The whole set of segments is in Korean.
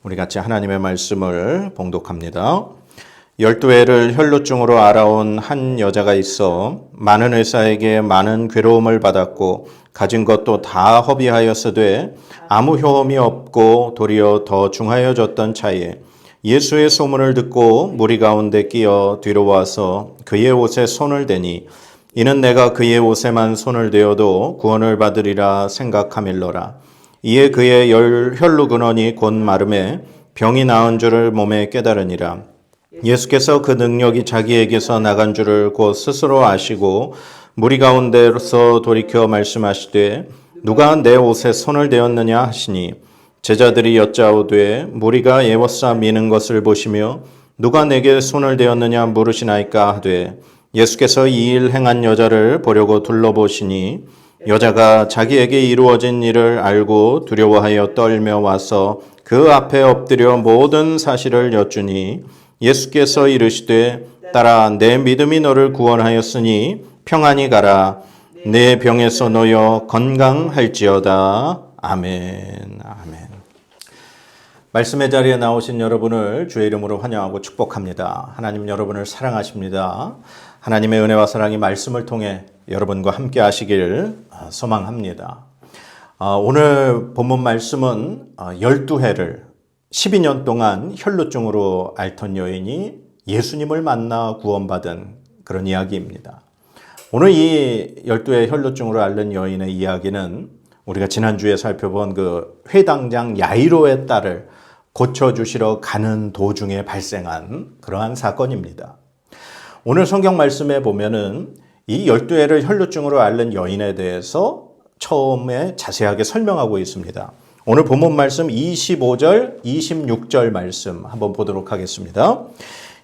우리 같이 하나님의 말씀을 봉독합니다. 12해를 혈루증으로 앓아온 한 여자가 있어 많은 의사에게 많은 괴로움을 받았고 가진 것도 다 허비하였으되 아무 효험이 없고 도리어 더 중하여졌던 차에 예수의 소문을 듣고 무리 가운데 끼어 뒤로 와서 그의 옷에 손을 대니 이는 내가 그의 옷에만 손을 대어도 구원을 받으리라 생각하밀러라. 이에 그의 혈루 근원이 곧 마름에 병이 나은 줄을 몸에 깨달으니라. 예수께서 그 능력이 자기에게서 나간 줄을 곧 스스로 아시고 무리 가운데서 돌이켜 말씀하시되 누가 내 옷에 손을 대었느냐 하시니 제자들이 여짜오되 무리가 예워싸 미는 것을 보시며 누가 내게 손을 대었느냐 물으시나이까 하되 예수께서 이 일 행한 여자를 보려고 둘러보시니 여자가 자기에게 이루어진 일을 알고 두려워하여 떨며 와서 그 앞에 엎드려 모든 사실을 여쭈니 예수께서 이르시되 딸아 내 믿음이 너를 구원하였으니 평안히 가라 내 병에서 놓여 건강할지어다. 아멘. 아멘. 말씀의 자리에 나오신 여러분을 주의 이름으로 환영하고 축복합니다. 하나님 여러분을 사랑하십니다. 하나님의 은혜와 사랑이 말씀을 통해 여러분과 함께 하시길 소망합니다. 오늘 본문 말씀은 12해를 12년 동안 혈루증으로 앓던 여인이 예수님을 만나 구원받은 그런 이야기입니다. 오늘 이 12해 혈루증으로 앓는 여인의 이야기는 우리가 지난주에 살펴본 그 회당장 야이로의 딸을 고쳐주시러 가는 도중에 발생한 그러한 사건입니다. 오늘 성경 말씀에 보면은 이 12해를 혈루증으로 앓는 여인에 대해서 처음에 자세하게 설명하고 있습니다. 오늘 본문 말씀 25절, 26절 말씀 한번 보도록 하겠습니다.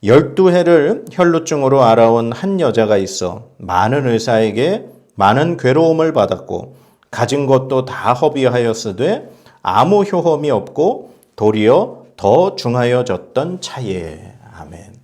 12해를 혈루증으로 앓아온 한 여자가 있어 많은 의사에게 많은 괴로움을 받았고 가진 것도 다 허비하였으되 아무 효험이 없고 도리어 더 중하여졌던 차에. 아멘.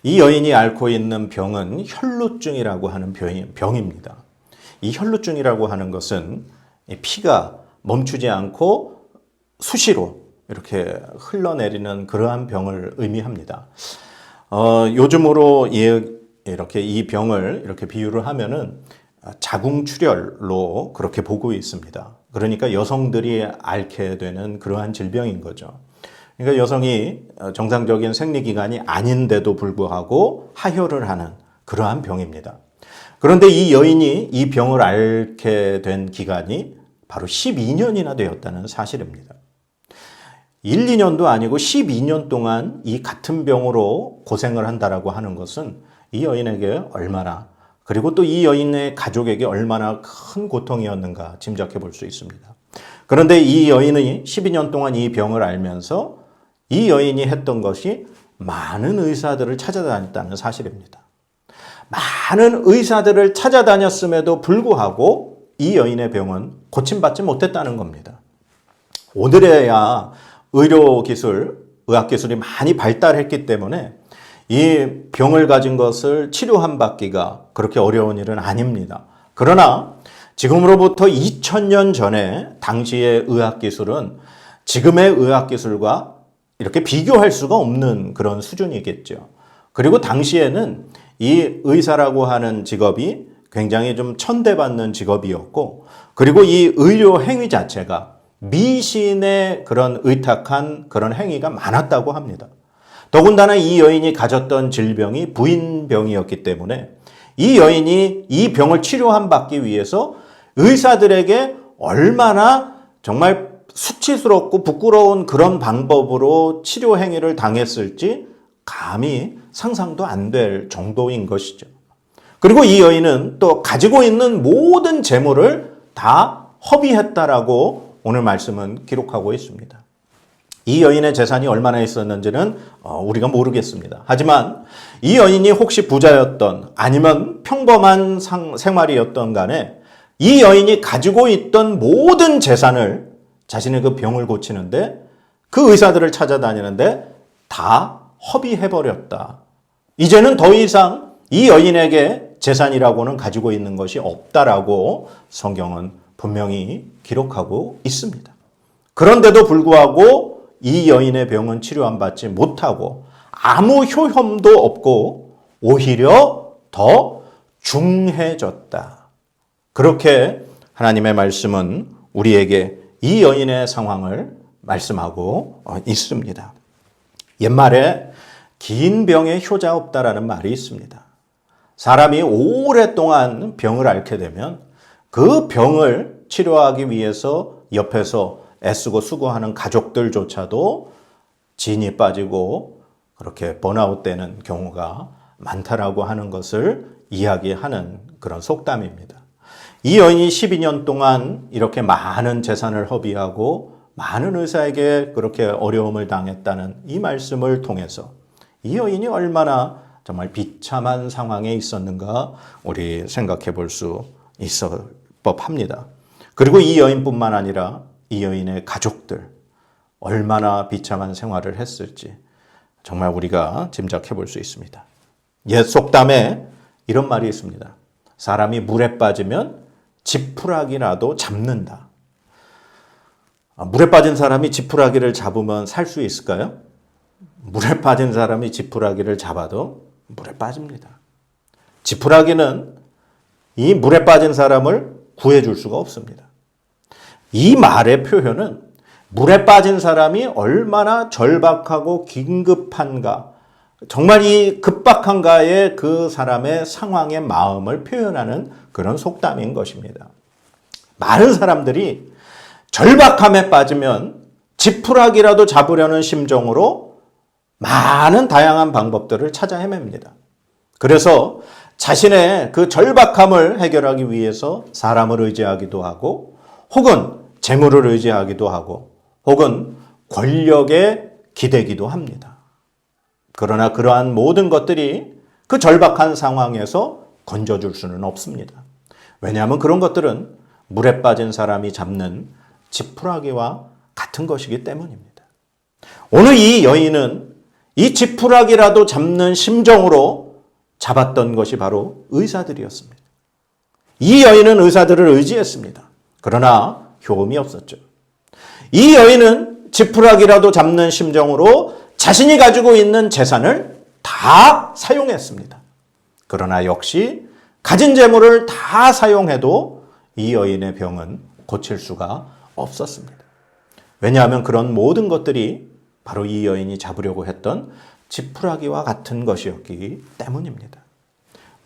이 여인이 앓고 있는 병은 혈루증이라고 하는 병입니다. 이 혈루증이라고 하는 것은 피가 멈추지 않고 수시로 이렇게 흘러내리는 그러한 병을 의미합니다. 요즘으로 이렇게 이 병을 이렇게 비유를 하면은 자궁출혈로 그렇게 보고 있습니다. 그러니까 여성들이 앓게 되는 그러한 질병인 거죠. 그러니까 여성이 정상적인 생리기간이 아닌데도 불구하고 하혈을 하는 그러한 병입니다. 그런데 이 여인이 이 병을 앓게 된 기간이 바로 12년이나 되었다는 사실입니다. 1, 2년도 아니고 12년 동안 이 같은 병으로 고생을 한다라고 하는 것은 이 여인에게 얼마나 그리고 또 이 여인의 가족에게 얼마나 큰 고통이었는가 짐작해 볼 수 있습니다. 그런데 이 여인이 12년 동안 이 병을 앓면서 이 여인이 했던 것이 많은 의사들을 찾아다녔다는 사실입니다. 많은 의사들을 찾아다녔음에도 불구하고 이 여인의 병은 고침받지 못했다는 겁니다. 오늘에야 의료기술, 의학기술이 많이 발달했기 때문에 이 병을 가진 것을 치료한 받기가 그렇게 어려운 일은 아닙니다. 그러나 지금으로부터 2000년 전에 당시의 의학기술은 지금의 의학기술과 이렇게 비교할 수가 없는 그런 수준이겠죠. 그리고 당시에는 이 의사라고 하는 직업이 굉장히 좀 천대받는 직업이었고, 그리고 이 의료 행위 자체가 미신에 그런 의탁한 그런 행위가 많았다고 합니다. 더군다나 이 여인이 가졌던 질병이 부인병이었기 때문에 이 여인이 이 병을 치료한 받기 위해서 의사들에게 얼마나 정말 수치스럽고 부끄러운 그런 방법으로 치료 행위를 당했을지 감히 상상도 안 될 정도인 것이죠. 그리고 이 여인은 또 가지고 있는 모든 재물을 다 허비했다라고 오늘 말씀은 기록하고 있습니다. 이 여인의 재산이 얼마나 있었는지는 우리가 모르겠습니다. 하지만 이 여인이 혹시 부자였던 아니면 평범한 생활이었던 간에 이 여인이 가지고 있던 모든 재산을 자신의 그 병을 고치는데 그 의사들을 찾아다니는데 다 허비해버렸다. 이제는 더 이상 이 여인에게 재산이라고는 가지고 있는 것이 없다라고 성경은 분명히 기록하고 있습니다. 그런데도 불구하고 이 여인의 병은 치료받지 못하고 아무 효험도 없고 오히려 더 중해졌다. 그렇게 하나님의 말씀은 우리에게 이 여인의 상황을 말씀하고 있습니다. 옛말에 긴 병에 효자 없다라는 말이 있습니다. 사람이 오랫동안 병을 앓게 되면 그 병을 치료하기 위해서 옆에서 애쓰고 수고하는 가족들조차도 진이 빠지고 그렇게 번아웃 되는 경우가 많다라고 하는 것을 이야기하는 그런 속담입니다. 이 여인이 12년 동안 이렇게 많은 재산을 허비하고 많은 의사에게 그렇게 어려움을 당했다는 이 말씀을 통해서 이 여인이 얼마나 정말 비참한 상황에 있었는가 우리 생각해 볼 수 있을 법합니다. 그리고 이 여인뿐만 아니라 이 여인의 가족들 얼마나 비참한 생활을 했을지 정말 우리가 짐작해 볼 수 있습니다. 옛 속담에 이런 말이 있습니다. 사람이 물에 빠지면 지푸라기라도 잡는다. 물에 빠진 사람이 지푸라기를 잡으면 살 수 있을까요? 물에 빠진 사람이 지푸라기를 잡아도 물에 빠집니다. 지푸라기는 이 물에 빠진 사람을 구해줄 수가 없습니다. 이 말의 표현은 물에 빠진 사람이 얼마나 절박하고 긴급한가, 정말 이 급박한가의 그 사람의 상황의 마음을 표현하는 그런 속담인 것입니다. 많은 사람들이 절박함에 빠지면 지푸라기라도 잡으려는 심정으로 많은 다양한 방법들을 찾아 헤맵니다. 그래서 자신의 그 절박함을 해결하기 위해서 사람을 의지하기도 하고 혹은 재물을 의지하기도 하고 혹은 권력에 기대기도 합니다. 그러나 그러한 모든 것들이 그 절박한 상황에서 건져줄 수는 없습니다. 왜냐하면 그런 것들은 물에 빠진 사람이 잡는 지푸라기와 같은 것이기 때문입니다. 오늘 이 여인은 이 지푸라기라도 잡는 심정으로 잡았던 것이 바로 의사들이었습니다. 이 여인은 의사들을 의지했습니다. 그러나 효험이 없었죠. 이 여인은 지푸라기라도 잡는 심정으로 자신이 가지고 있는 재산을 다 사용했습니다. 그러나 역시 가진 재물을 다 사용해도 이 여인의 병은 고칠 수가 없었습니다. 왜냐하면 그런 모든 것들이 바로 이 여인이 잡으려고 했던 지푸라기와 같은 것이었기 때문입니다.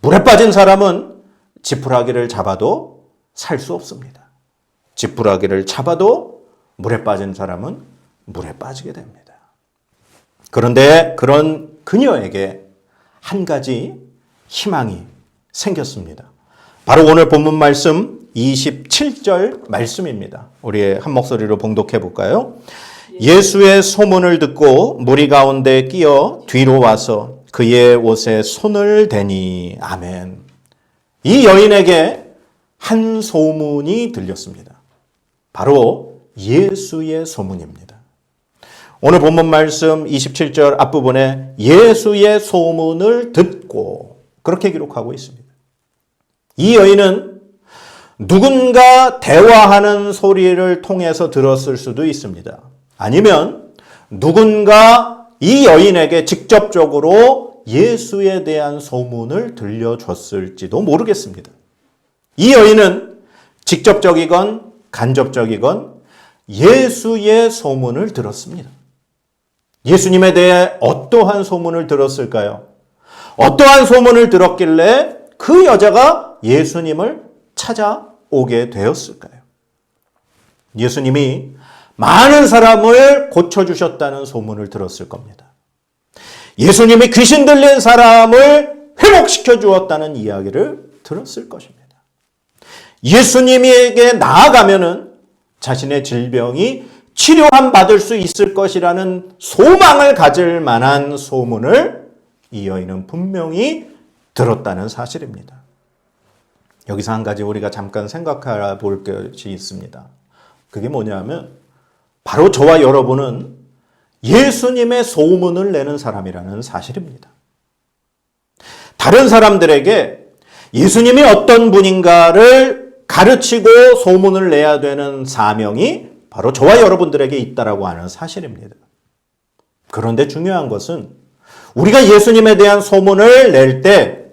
물에 빠진 사람은 지푸라기를 잡아도 살 수 없습니다. 지푸라기를 잡아도 물에 빠진 사람은 물에 빠지게 됩니다. 그런데 그런 그녀에게 한 가지 희망이 생겼습니다. 바로 오늘 본문 말씀 27절 말씀입니다. 우리 한 목소리로 봉독해 볼까요? 예수의 소문을 듣고 무리 가운데 끼어 뒤로 와서 그의 옷에 손을 대니. 아멘. 이 여인에게 한 소문이 들렸습니다. 바로 예수의 소문입니다. 오늘 본문 말씀 27절 앞부분에 예수의 소문을 듣고 그렇게 기록하고 있습니다. 이 여인은 누군가 대화하는 소리를 통해서 들었을 수도 있습니다. 아니면 누군가 이 여인에게 직접적으로 예수에 대한 소문을 들려줬을지도 모르겠습니다. 이 여인은 직접적이건 간접적이건 예수의 소문을 들었습니다. 예수님에 대해 어떠한 소문을 들었을까요? 어떠한 소문을 들었길래 그 여자가 예수님을 찾아오게 되었을까요? 예수님이 많은 사람을 고쳐주셨다는 소문을 들었을 겁니다. 예수님이 귀신 들린 사람을 회복시켜 주었다는 이야기를 들었을 것입니다. 예수님에게 나아가면은 자신의 질병이 치료함 받을 수 있을 것이라는 소망을 가질 만한 소문을 이 여인은 분명히 들었다는 사실입니다. 여기서 한 가지 우리가 잠깐 생각해 볼 것이 있습니다. 그게 뭐냐면 바로 저와 여러분은 예수님의 소문을 내는 사람이라는 사실입니다. 다른 사람들에게 예수님이 어떤 분인가를 가르치고 소문을 내야 되는 사명이 바로 저와 여러분들에게 있다라고 하는 사실입니다. 그런데 중요한 것은 우리가 예수님에 대한 소문을 낼 때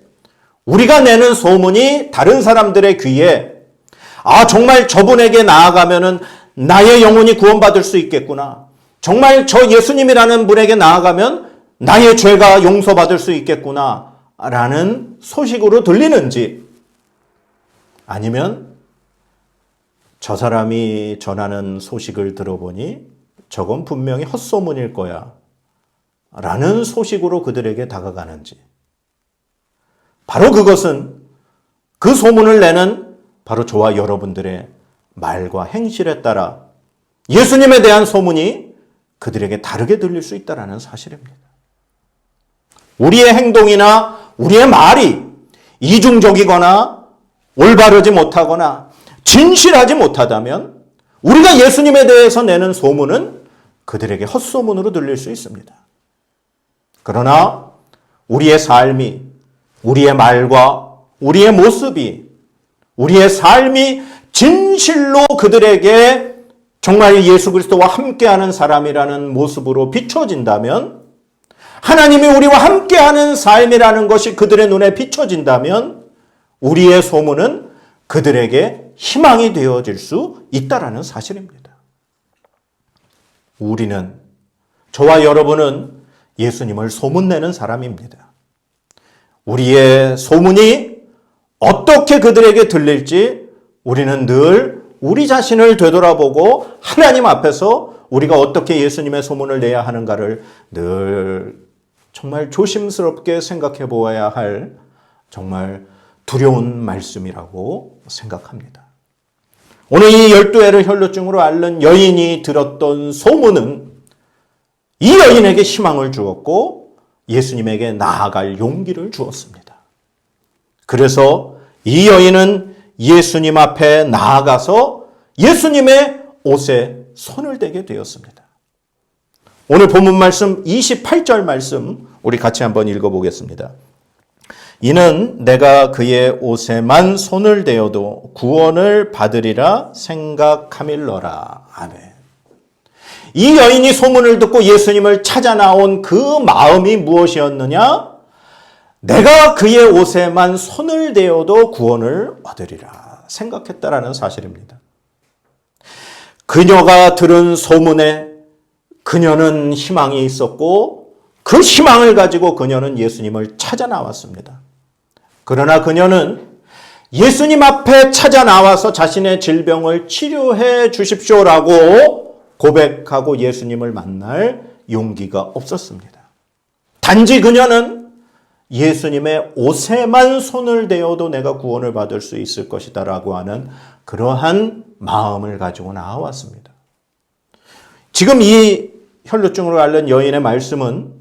우리가 내는 소문이 다른 사람들의 귀에 정말 저분에게 나아가면은 나의 영혼이 구원받을 수 있겠구나. 정말 저 예수님이라는 분에게 나아가면 나의 죄가 용서받을 수 있겠구나 라는 소식으로 들리는지, 아니면 저 사람이 전하는 소식을 들어보니 저건 분명히 헛소문일 거야 라는 소식으로 그들에게 다가가는지, 바로 그것은 그 소문을 내는 바로 저와 여러분들의 말과 행실에 따라 예수님에 대한 소문이 그들에게 다르게 들릴 수 있다는 사실입니다. 우리의 행동이나 우리의 말이 이중적이거나 올바르지 못하거나 진실하지 못하다면 우리가 예수님에 대해서 내는 소문은 그들에게 헛소문으로 들릴 수 있습니다. 그러나 우리의 삶이, 우리의 말과 우리의 모습이, 우리의 삶이 진실로 그들에게 정말 예수 그리스도와 함께하는 사람이라는 모습으로 비춰진다면, 하나님이 우리와 함께하는 삶이라는 것이 그들의 눈에 비춰진다면 우리의 소문은 그들에게 희망이 되어질 수 있다는 사실입니다. 우리는, 저와 여러분은 예수님을 소문내는 사람입니다. 우리의 소문이 어떻게 그들에게 들릴지 우리는 늘 우리 자신을 되돌아보고 하나님 앞에서 우리가 어떻게 예수님의 소문을 내야 하는가를 늘 정말 조심스럽게 생각해 보아야 할 정말 두려운 말씀이라고 생각합니다. 오늘 이 12해를 혈루증으로 앓는 여인이 들었던 소문은 이 여인에게 희망을 주었고 예수님에게 나아갈 용기를 주었습니다. 그래서 이 여인은 예수님 앞에 나아가서 예수님의 옷에 손을 대게 되었습니다. 오늘 본문 말씀 28절 말씀 우리 같이 한번 읽어보겠습니다. 이는 내가 그의 옷에만 손을 대어도 구원을 받으리라 생각함일러라. 아멘. 이 여인이 소문을 듣고 예수님을 찾아 나온 그 마음이 무엇이었느냐? 내가 그의 옷에만 손을 대어도 구원을 얻으리라 생각했다라는 사실입니다. 그녀가 들은 소문에 그녀는 희망이 있었고 그 희망을 가지고 그녀는 예수님을 찾아 나왔습니다. 그러나 그녀는 예수님 앞에 찾아 나와서 자신의 질병을 치료해 주십시오라고 고백하고 예수님을 만날 용기가 없었습니다. 단지 그녀는 예수님의 옷에만 손을 대어도 내가 구원을 받을 수 있을 것이다 라고 하는 그러한 마음을 가지고 나왔습니다. 지금 이 혈루증으로 앓는 여인의 말씀은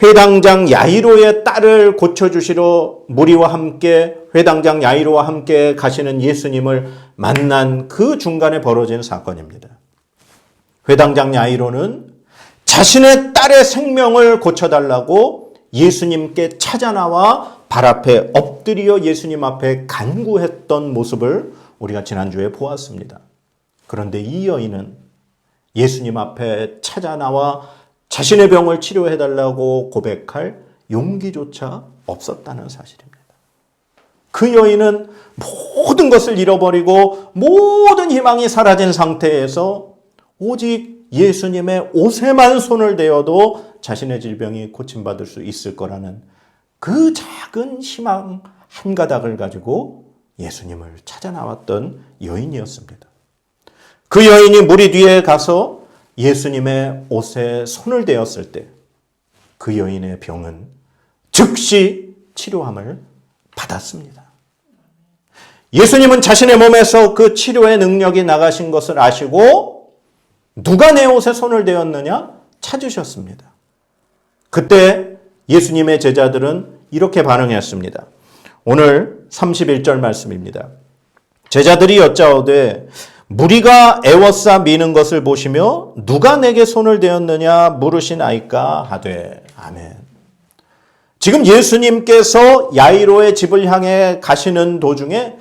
회당장 야이로의 딸을 고쳐주시러 무리와 함께 회당장 야이로와 함께 가시는 예수님을 만난 그 중간에 벌어진 사건입니다. 회당장 야이로는 자신의 딸의 생명을 고쳐달라고 예수님께 찾아 나와 발 앞에 엎드려 예수님 앞에 간구했던 모습을 우리가 지난주에 보았습니다. 그런데 이 여인은 예수님 앞에 찾아 나와 자신의 병을 치료해달라고 고백할 용기조차 없었다는 사실입니다. 그 여인은 모든 것을 잃어버리고 모든 희망이 사라진 상태에서 오직 예수님의 옷에만 손을 대어도 자신의 질병이 고침받을 수 있을 거라는 그 작은 희망 한 가닥을 가지고 예수님을 찾아 나왔던 여인이었습니다. 그 여인이 무리 뒤에 가서 예수님의 옷에 손을 대었을 때 그 여인의 병은 즉시 치료함을 받았습니다. 예수님은 자신의 몸에서 그 치료의 능력이 나가신 것을 아시고 누가 내 옷에 손을 대었느냐 찾으셨습니다. 그때 예수님의 제자들은 이렇게 반응했습니다. 오늘 31절 말씀입니다. 제자들이 여짜오되 무리가 애워싸 미는 것을 보시며 누가 내게 손을 대었느냐 물으시나이까 하되. 아멘. 지금 예수님께서 야이로의 집을 향해 가시는 도중에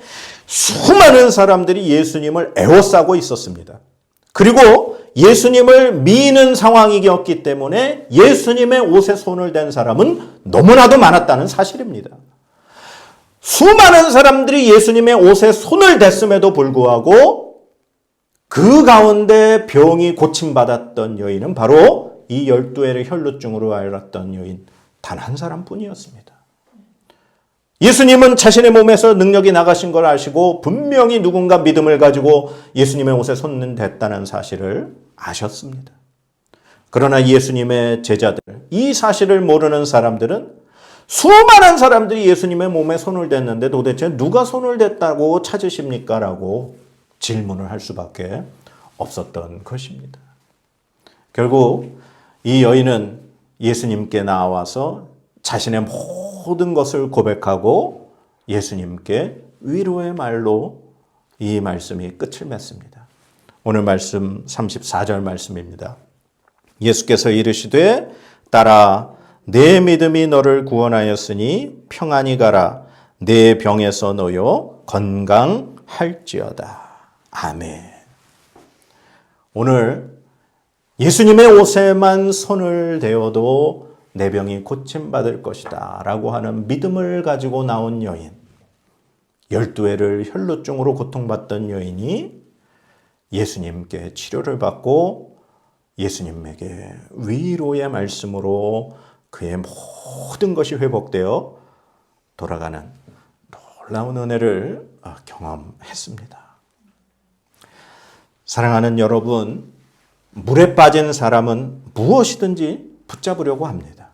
수많은 사람들이 예수님을 애워싸고 있었습니다. 그리고 예수님을 미는 상황이었기 때문에 예수님의 옷에 손을 댄 사람은 너무나도 많았다는 사실입니다. 수많은 사람들이 예수님의 옷에 손을 댔음에도 불구하고 그 가운데 병이 고침받았던 여인은 바로 이 12회를 혈루증으로 앓았던 여인 단 한 사람뿐이었습니다. 예수님은 자신의 몸에서 능력이 나가신 걸 아시고 분명히 누군가 믿음을 가지고 예수님의 옷에 손을 댔다는 사실을 아셨습니다. 그러나 예수님의 제자들, 이 사실을 모르는 사람들은 수많은 사람들이 예수님의 몸에 손을 댔는데 도대체 누가 손을 댔다고 찾으십니까? 라고 질문을 할 수밖에 없었던 것입니다. 결국 이 여인은 예수님께 나와서 자신의 모든 것을 고백하고 예수님께 위로의 말로 이 말씀이 끝을 맺습니다. 오늘 말씀 34절 말씀입니다. 예수께서 이르시되 딸아 내 믿음이 너를 구원하였으니 평안히 가라 내 병에서 놓여 건강할지어다. 아멘. 오늘 예수님의 옷에만 손을 대어도 내 병이 고침받을 것이다 라고 하는 믿음을 가지고 나온 여인, 12회를 혈루증으로 고통받던 여인이 예수님께 치료를 받고 예수님에게 위로의 말씀으로 그의 모든 것이 회복되어 돌아가는 놀라운 은혜를 경험했습니다. 사랑하는 여러분, 물에 빠진 사람은 무엇이든지 붙잡으려고 합니다.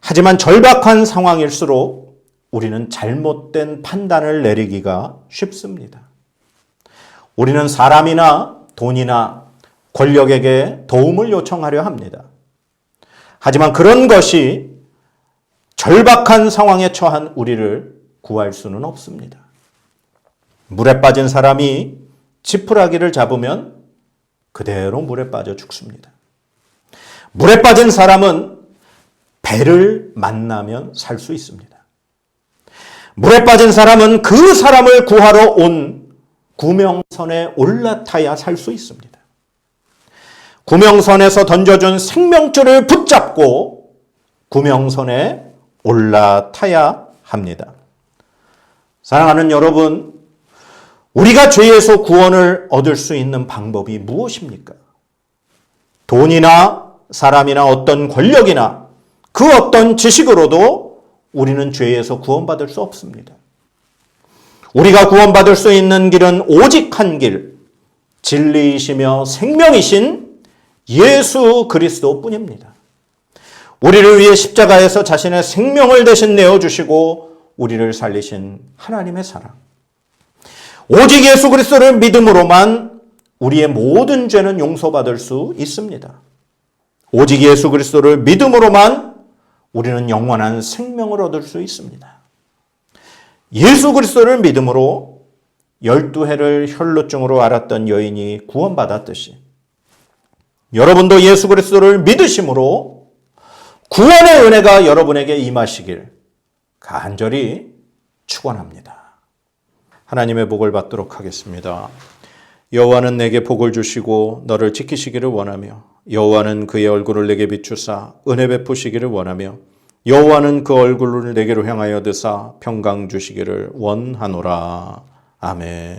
하지만 절박한 상황일수록 우리는 잘못된 판단을 내리기가 쉽습니다. 우리는 사람이나 돈이나 권력에게 도움을 요청하려 합니다. 하지만 그런 것이 절박한 상황에 처한 우리를 구할 수는 없습니다. 물에 빠진 사람이 지푸라기를 잡으면 그대로 물에 빠져 죽습니다. 물에 빠진 사람은 배를 만나면 살 수 있습니다. 물에 빠진 사람은 그 사람을 구하러 온 구명선에 올라타야 살 수 있습니다. 구명선에서 던져준 생명줄을 붙잡고 구명선에 올라타야 합니다. 사랑하는 여러분, 우리가 죄에서 구원을 얻을 수 있는 방법이 무엇입니까? 돈이나 사람이나 어떤 권력이나 그 어떤 지식으로도 우리는 죄에서 구원받을 수 없습니다. 우리가 구원받을 수 있는 길은 오직 한 길, 진리이시며 생명이신 예수 그리스도뿐입니다. 우리를 위해 십자가에서 자신의 생명을 대신 내어주시고 우리를 살리신 하나님의 사랑. 오직 예수 그리스도를 믿음으로만 우리의 모든 죄는 용서받을 수 있습니다. 오직 예수 그리스도를 믿음으로만 우리는 영원한 생명을 얻을 수 있습니다. 예수 그리스도를 믿음으로 12회를 혈루증으로 앓았던 여인이 구원받았듯이 여러분도 예수 그리스도를 믿으심으로 구원의 은혜가 여러분에게 임하시길 간절히 축원합니다. 하나님의 복을 받도록 하겠습니다. 여호와는 내게 복을 주시고 너를 지키시기를 원하며 여호와는 그의 얼굴을 내게 비추사 은혜 베푸시기를 원하며 여호와는 그 얼굴을 내게로 향하여 드사 평강 주시기를 원하노라. 아멘.